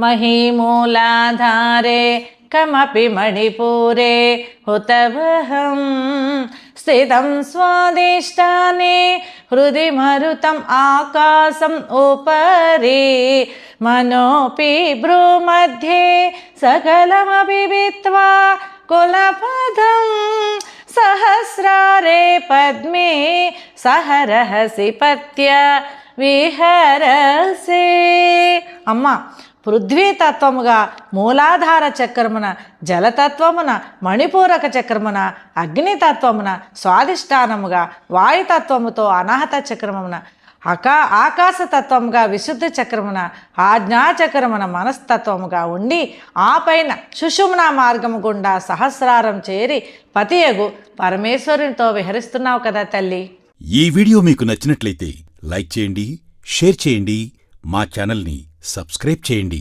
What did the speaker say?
महीमूलाधारे कमपि मणिपुरे हुतवहं स्थितं स्वादिष्टाने हृदि मरुतम् आकाशम् उपरि मनोऽपि भ्रूमध्ये सकलमपि वित्वा कुलपदं सहस्रारे पद्मे सहरहसि पत्य విహరసే. అమ్మ పృథ్వీతత్వముగా మూలాధార చక్రమున, జలతత్వమున, మణిపూరక చక్రమున, అగ్నితత్వమున, స్వాధిష్టానముగా, వాయుతత్వముతో అనాహత చక్రమున, ఆకాశతత్వముగా విశుద్ధ చక్రమున, ఆజ్ఞాచక్రమున మనస్తత్వముగా ఉండి ఆ పైన సుషుమ్నా మార్గము గుండా సహస్రారం చేరి పతియగు పరమేశ్వరునితో విహరిస్తున్నావు కదా తల్లి. ఈ వీడియో మీకు నచ్చినట్లయితే లైక్ చేయండి, షేర్ చేయండి, మా ఛానల్ని సబ్స్క్రైబ్ చేయండి.